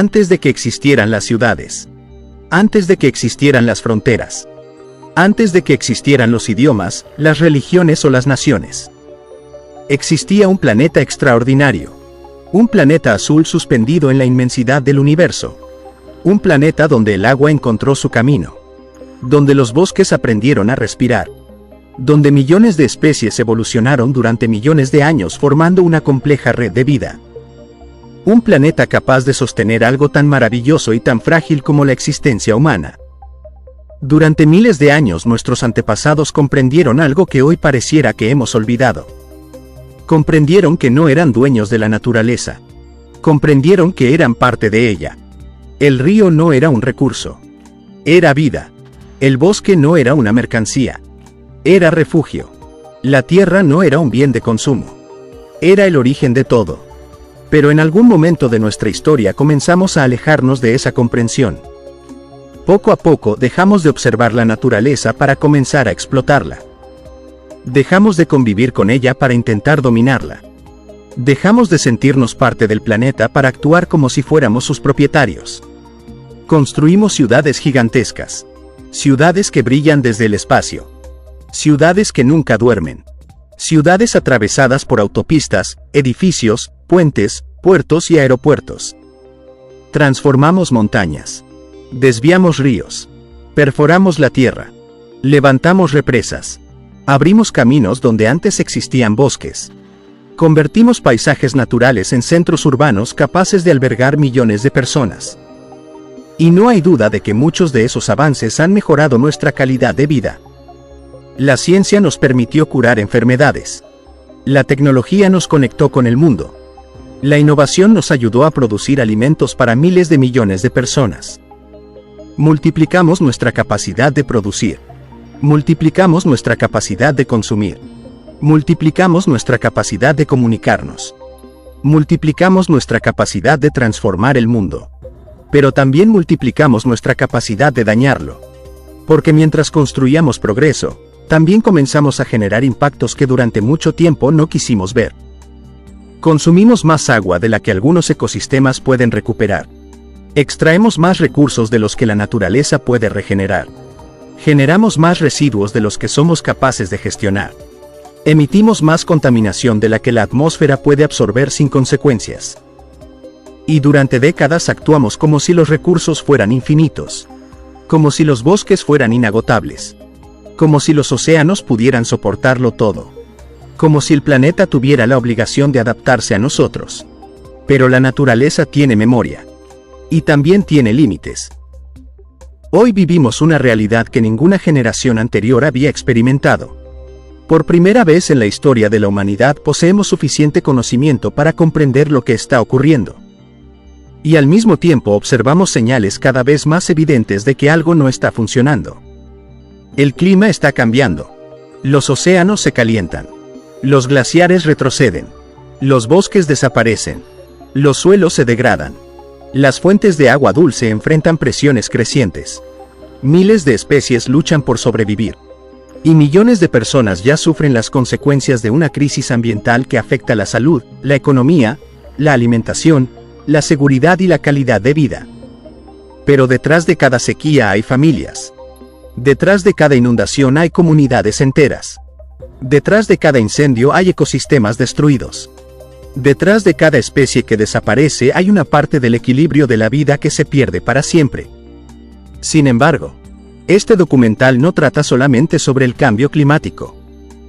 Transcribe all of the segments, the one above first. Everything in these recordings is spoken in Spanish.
Antes de que existieran las ciudades. Antes de que existieran las fronteras. Antes de que existieran los idiomas, las religiones o las naciones. Existía un planeta extraordinario. Un planeta azul suspendido en la inmensidad del universo. Un planeta donde el agua encontró su camino. Donde los bosques aprendieron a respirar. Donde millones de especies evolucionaron durante millones de años formando una compleja red de vida. Un planeta capaz de sostener algo tan maravilloso y tan frágil como la existencia humana. Durante miles de años nuestros antepasados comprendieron algo que hoy pareciera que hemos olvidado. Comprendieron que no eran dueños de la naturaleza. Comprendieron que eran parte de ella. El río no era un recurso. Era vida. El bosque no era una mercancía. Era refugio. La tierra no era un bien de consumo. Era el origen de todo. Pero en algún momento de nuestra historia comenzamos a alejarnos de esa comprensión. Poco a poco dejamos de observar la naturaleza para comenzar a explotarla. Dejamos de convivir con ella para intentar dominarla. Dejamos de sentirnos parte del planeta para actuar como si fuéramos sus propietarios. Construimos ciudades gigantescas. Ciudades que brillan desde el espacio. Ciudades que nunca duermen. Ciudades atravesadas por autopistas, edificios, puentes, puertos y aeropuertos. Transformamos montañas. Desviamos ríos. Perforamos la tierra. Levantamos represas. Abrimos caminos donde antes existían bosques. Convertimos paisajes naturales en centros urbanos capaces de albergar millones de personas. Y no hay duda de que muchos de esos avances han mejorado nuestra calidad de vida. La ciencia nos permitió curar enfermedades. La tecnología nos conectó con el mundo. La innovación nos ayudó a producir alimentos para miles de millones de personas. Multiplicamos nuestra capacidad de producir. Multiplicamos nuestra capacidad de consumir. Multiplicamos nuestra capacidad de comunicarnos. Multiplicamos nuestra capacidad de transformar el mundo. Pero también multiplicamos nuestra capacidad de dañarlo. Porque mientras construíamos progreso, también comenzamos a generar impactos que durante mucho tiempo no quisimos ver. Consumimos más agua de la que algunos ecosistemas pueden recuperar. Extraemos más recursos de los que la naturaleza puede regenerar. Generamos más residuos de los que somos capaces de gestionar. Emitimos más contaminación de la que la atmósfera puede absorber sin consecuencias. Y durante décadas actuamos como si los recursos fueran infinitos. Como si los bosques fueran inagotables. Como si los océanos pudieran soportarlo todo. Como si el planeta tuviera la obligación de adaptarse a nosotros. Pero la naturaleza tiene memoria. Y también tiene límites. Hoy vivimos una realidad que ninguna generación anterior había experimentado. Por primera vez en la historia de la humanidad poseemos suficiente conocimiento para comprender lo que está ocurriendo. Y al mismo tiempo observamos señales cada vez más evidentes de que algo no está funcionando. El clima está cambiando. Los océanos se calientan. Los glaciares retroceden. Los bosques desaparecen. Los suelos se degradan. Las fuentes de agua dulce enfrentan presiones crecientes. Miles de especies luchan por sobrevivir. Y millones de personas ya sufren las consecuencias de una crisis ambiental que afecta la salud, la economía, la alimentación, la seguridad y la calidad de vida. Pero detrás de cada sequía hay familias. Detrás de cada inundación hay comunidades enteras. Detrás de cada incendio hay ecosistemas destruidos. Detrás de cada especie que desaparece hay una parte del equilibrio de la vida que se pierde para siempre. Sin embargo, este documental no trata solamente sobre el cambio climático.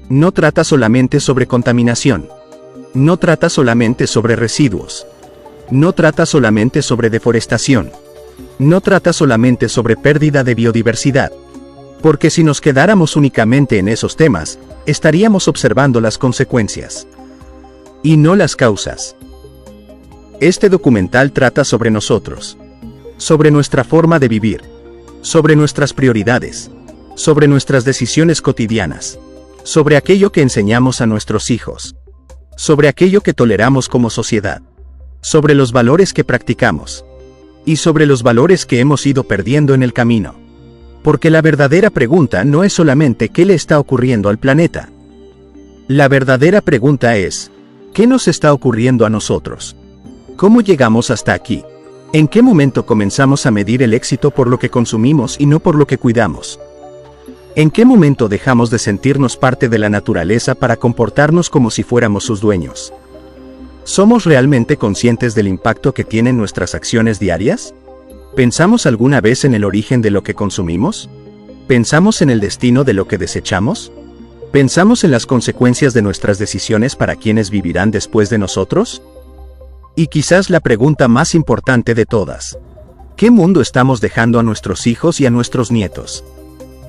No trata solamente sobre contaminación. No trata solamente sobre residuos. No trata solamente sobre deforestación. No trata solamente sobre pérdida de biodiversidad. Porque si nos quedáramos únicamente en esos temas, estaríamos observando las consecuencias. Y no las causas. Este documental trata sobre nosotros. Sobre nuestra forma de vivir. Sobre nuestras prioridades. Sobre nuestras decisiones cotidianas. Sobre aquello que enseñamos a nuestros hijos. Sobre aquello que toleramos como sociedad. Sobre los valores que practicamos. Y sobre los valores que hemos ido perdiendo en el camino. Porque la verdadera pregunta no es solamente qué le está ocurriendo al planeta. La verdadera pregunta es, ¿qué nos está ocurriendo a nosotros? ¿Cómo llegamos hasta aquí? ¿En qué momento comenzamos a medir el éxito por lo que consumimos y no por lo que cuidamos? ¿En qué momento dejamos de sentirnos parte de la naturaleza para comportarnos como si fuéramos sus dueños? ¿Somos realmente conscientes del impacto que tienen nuestras acciones diarias? ¿Pensamos alguna vez en el origen de lo que consumimos? ¿Pensamos en el destino de lo que desechamos? ¿Pensamos en las consecuencias de nuestras decisiones para quienes vivirán después de nosotros? Y quizás la pregunta más importante de todas: ¿qué mundo estamos dejando a nuestros hijos y a nuestros nietos?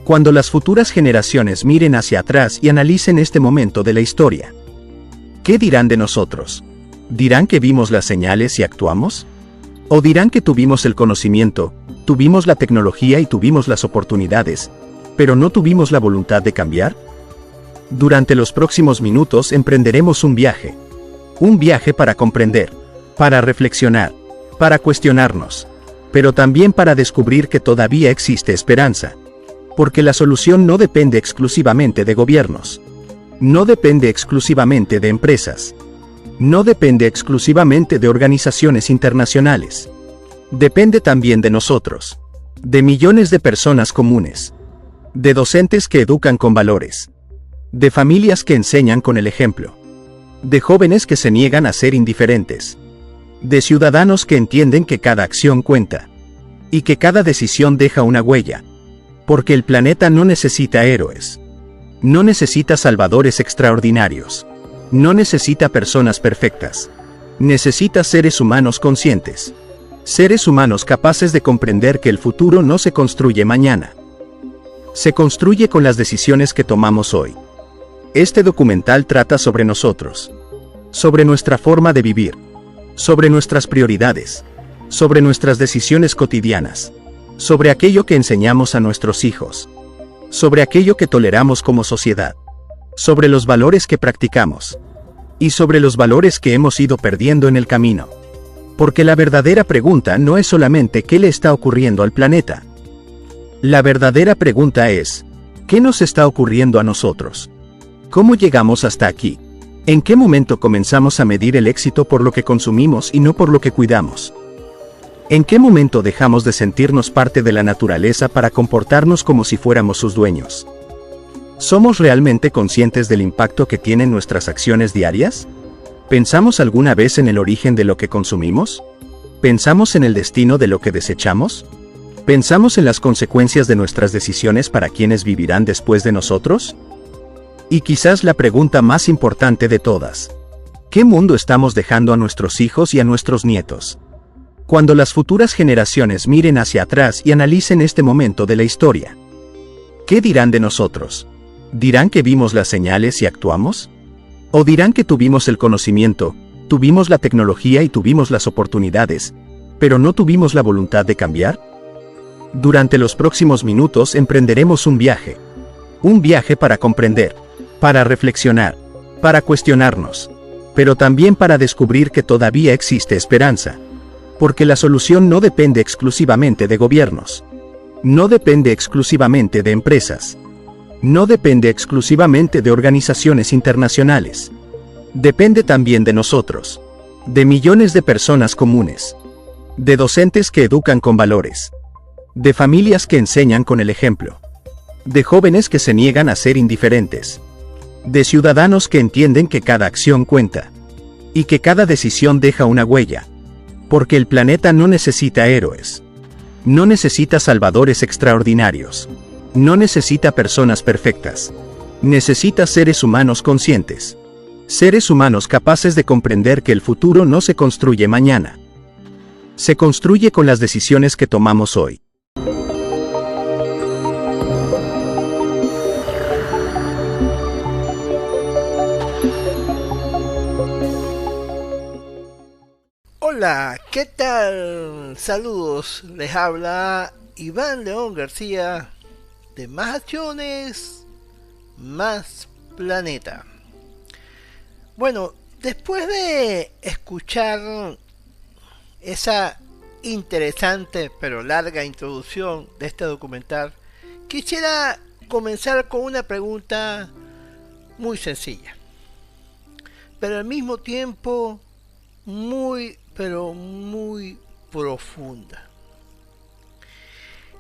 Cuando las futuras generaciones miren hacia atrás y analicen este momento de la historia, ¿qué dirán de nosotros? ¿Dirán que vimos las señales y actuamos? ¿O dirán que tuvimos el conocimiento, tuvimos la tecnología y tuvimos las oportunidades, pero no tuvimos la voluntad de cambiar? Durante los próximos minutos emprenderemos un viaje para comprender, para reflexionar, para cuestionarnos, pero también para descubrir que todavía existe esperanza. Porque la solución no depende exclusivamente de gobiernos, no depende exclusivamente de empresas, no depende exclusivamente de organizaciones internacionales. Depende también de nosotros, de millones de personas comunes, de docentes que educan con valores, de familias que enseñan con el ejemplo, de jóvenes que se niegan a ser indiferentes, de ciudadanos que entienden que cada acción cuenta, y que cada decisión deja una huella. Porque el planeta no necesita héroes, no necesita salvadores extraordinarios, no necesita personas perfectas, necesita seres humanos conscientes, seres humanos capaces de comprender que el futuro no se construye mañana, se construye con las decisiones que tomamos hoy. Este documental trata sobre nosotros, sobre nuestra forma de vivir, sobre nuestras prioridades, sobre nuestras decisiones cotidianas, sobre aquello que enseñamos a nuestros hijos, sobre aquello que toleramos como sociedad, sobre los valores que practicamos, y sobre los valores que hemos ido perdiendo en el camino. Porque la verdadera pregunta no es solamente qué le está ocurriendo al planeta. La verdadera pregunta es, ¿qué nos está ocurriendo a nosotros? ¿Cómo llegamos hasta aquí? ¿En qué momento comenzamos a medir el éxito por lo que consumimos y no por lo que cuidamos? ¿En qué momento dejamos de sentirnos parte de la naturaleza para comportarnos como si fuéramos sus dueños? ¿Somos realmente conscientes del impacto que tienen nuestras acciones diarias? ¿Pensamos alguna vez en el origen de lo que consumimos? ¿Pensamos en el destino de lo que desechamos? ¿Pensamos en las consecuencias de nuestras decisiones para quienes vivirán después de nosotros? Y quizás la pregunta más importante de todas: ¿qué mundo estamos dejando a nuestros hijos y a nuestros nietos? Cuando las futuras generaciones miren hacia atrás y analicen este momento de la historia, ¿qué dirán de nosotros? ¿Dirán que vimos las señales y actuamos? ¿O dirán que tuvimos el conocimiento, tuvimos la tecnología y tuvimos las oportunidades, pero no tuvimos la voluntad de cambiar? Durante los próximos minutos emprenderemos un viaje para comprender, para reflexionar, para cuestionarnos, pero también para descubrir que todavía existe esperanza. Porque la solución no depende exclusivamente de gobiernos, no depende exclusivamente de empresas, no depende exclusivamente de organizaciones internacionales. Depende también de nosotros, de millones de personas comunes, de docentes que educan con valores, de familias que enseñan con el ejemplo, de jóvenes que se niegan a ser indiferentes, de ciudadanos que entienden que cada acción cuenta, y que cada decisión deja una huella. Porque el planeta no necesita héroes, no necesita salvadores extraordinarios, no necesita personas perfectas, necesita seres humanos conscientes, seres humanos capaces de comprender que el futuro no se construye mañana, se construye con las decisiones que tomamos hoy. Hola, ¿qué tal? Saludos, les habla Iván León García de Más Acciones, Más Planeta. Bueno, después de escuchar esa interesante pero larga introducción de este documental, quisiera comenzar con una pregunta muy sencilla, pero al mismo tiempo muy profunda.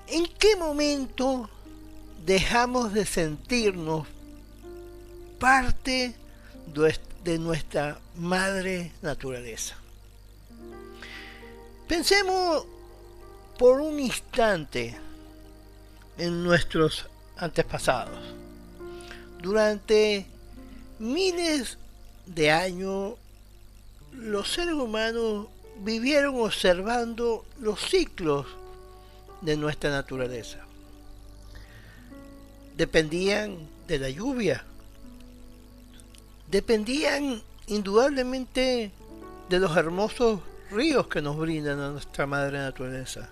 ¿En qué momento dejamos de sentirnos parte de nuestra madre naturaleza? Pensemos por un instante en nuestros antepasados. Durante miles de años, los seres humanos vivieron observando los ciclos de nuestra naturaleza. Dependían de la lluvia, dependían indudablemente de los hermosos ríos que nos brindan a nuestra madre naturaleza,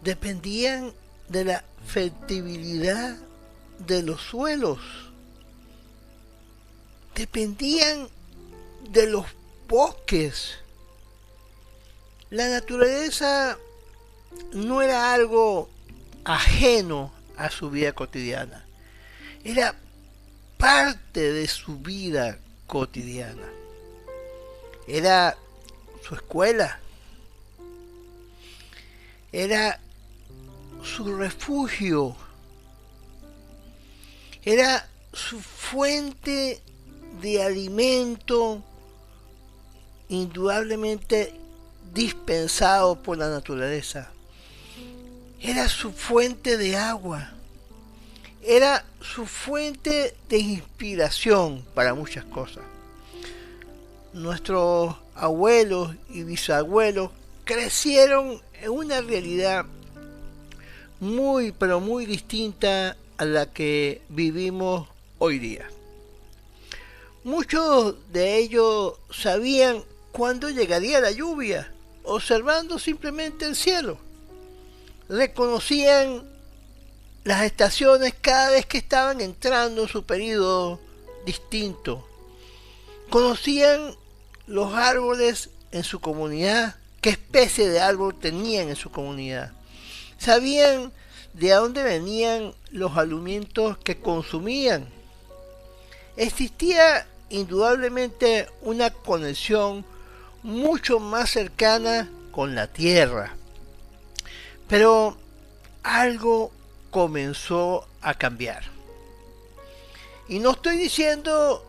dependían de la fertilidad de los suelos, dependían de los bosques. La naturaleza no era algo ajeno a su vida cotidiana, era parte de su vida cotidiana, era su escuela, era su refugio, era su fuente de alimento indudablemente dispensado por la naturaleza. Era su fuente de agua, era su fuente de inspiración para muchas cosas. Nuestros abuelos y bisabuelos crecieron en una realidad muy pero muy distinta a la que vivimos hoy día. Muchos de ellos sabían cuándo llegaría la lluvia, observando simplemente el cielo. Reconocían las estaciones cada vez que estaban entrando en su periodo distinto. Conocían los árboles en su comunidad, qué especie de árbol tenían en su comunidad. Sabían de dónde venían los alimentos que consumían. Existía indudablemente una conexión mucho más cercana con la tierra. Pero algo comenzó a cambiar. Y no estoy diciendo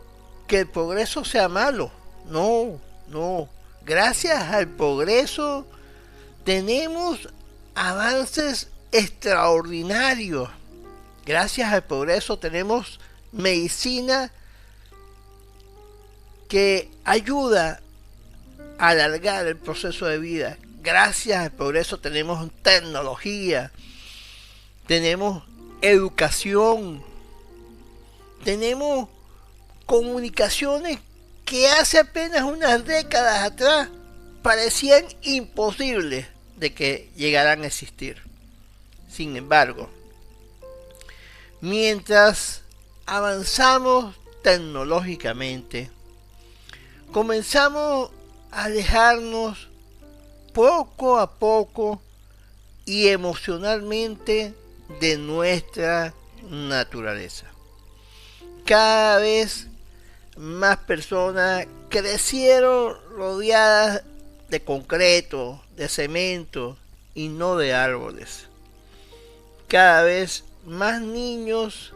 que el progreso sea malo. No. Gracias al progreso tenemos avances extraordinarios. Gracias al progreso tenemos medicina que ayuda a alargar el proceso de vida. Gracias al progreso tenemos tecnología, tenemos educación, tenemos comunicaciones que hace apenas unas décadas atrás parecían imposibles de que llegaran a existir. Sin embargo, mientras avanzamos tecnológicamente, comenzamos a alejarnos poco a poco y emocionalmente de nuestra naturaleza. Cada vez más personas crecieron rodeadas de concreto, de cemento y no de árboles. Cada vez más niños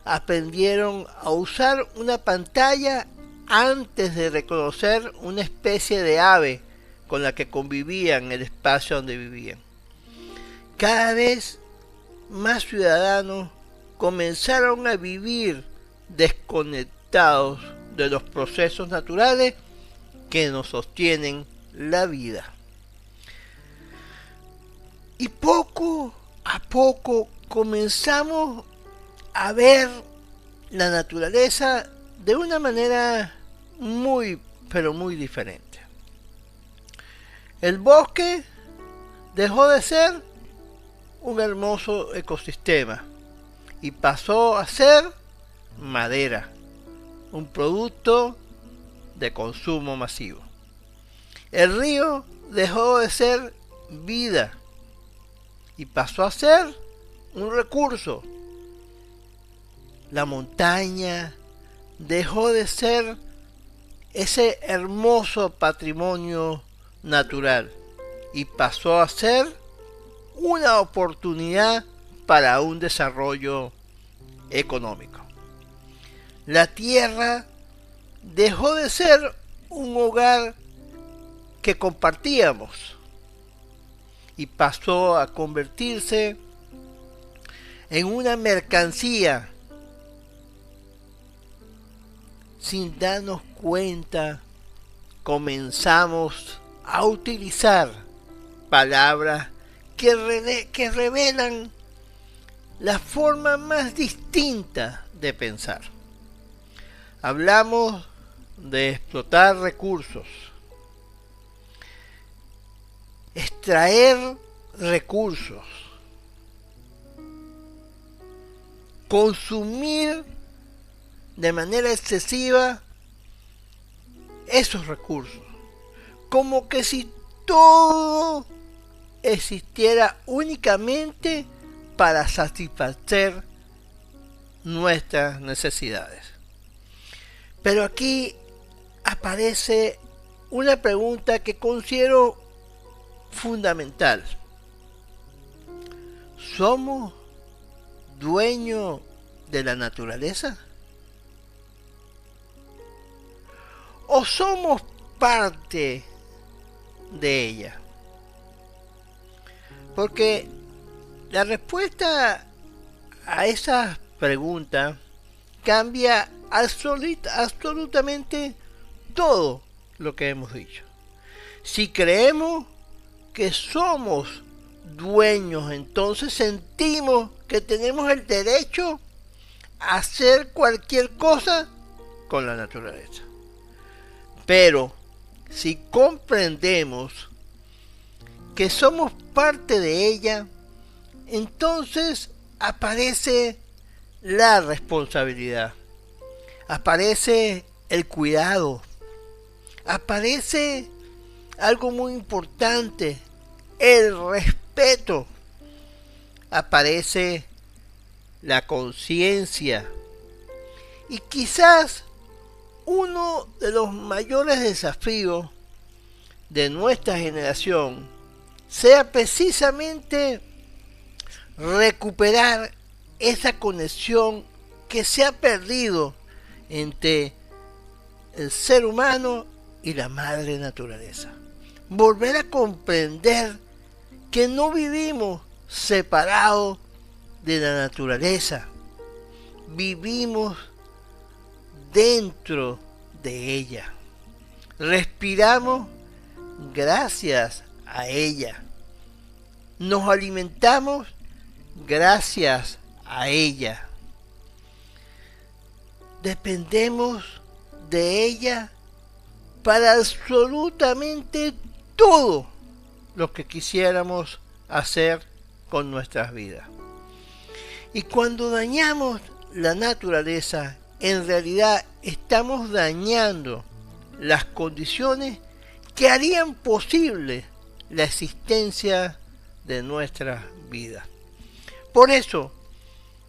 aprendieron a usar una pantalla antes de reconocer una especie de ave con la que convivían en el espacio donde vivían. Cada vez más ciudadanos comenzaron a vivir desconectados de los procesos naturales que nos sostienen la vida. Y poco a poco comenzamos a ver la naturaleza de una manera muy, pero muy diferente. El bosque dejó de ser un hermoso ecosistema y pasó a ser madera, un producto de consumo masivo. El río dejó de ser vida y pasó a ser un recurso. La montaña dejó de ser ese hermoso patrimonio natural y pasó a ser una oportunidad para un desarrollo económico. La tierra dejó de ser un hogar que compartíamos y pasó a convertirse en una mercancía. Sin darnos cuenta, comenzamos a utilizar palabras que revelan la forma más distinta de pensar. Hablamos de explotar recursos, extraer recursos, consumir de manera excesiva esos recursos, como que si todo existiera únicamente para satisfacer nuestras necesidades. Pero aquí aparece una pregunta que considero fundamental. ¿Somos dueños de la naturaleza? ¿O somos parte de ella? Porque la respuesta a esa pregunta cambia absolutamente todo lo que hemos dicho. Si creemos que somos dueños, entonces sentimos que tenemos el derecho a hacer cualquier cosa con la naturaleza. Pero si comprendemos que somos parte de ella, entonces aparece la responsabilidad, aparece el cuidado, aparece algo muy importante, el respeto, aparece la conciencia y quizás uno de los mayores desafíos de nuestra generación sea precisamente recuperar esa conexión que se ha perdido entre el ser humano y la madre naturaleza. Volver a comprender que no vivimos separados de la naturaleza, vivimos dentro de ella, respiramos gracias a ella, nos alimentamos gracias a ella, dependemos de ella para absolutamente todo lo que quisiéramos hacer con nuestras vidas. Y cuando dañamos la naturaleza, en realidad estamos dañando las condiciones que harían posible la existencia de nuestras vidas. Por eso,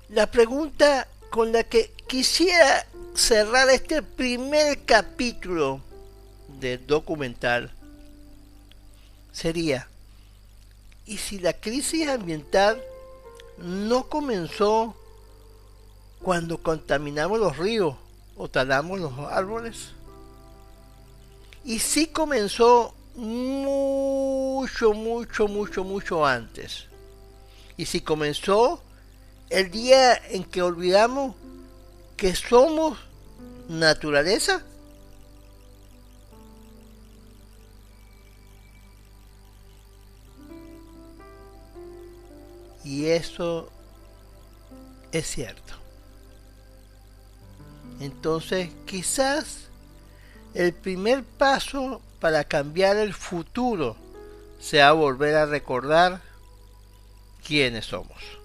la pregunta con la que quisiera cerrar este primer capítulo del documental sería: ¿y si la crisis ambiental no comenzó cuando contaminamos los ríos o talamos los árboles? Y sí comenzó mucho antes. Y si comenzó el día en que olvidamos que somos naturaleza. Y eso es cierto. Entonces, quizás el primer paso para cambiar el futuro sea volver a recordar quiénes somos.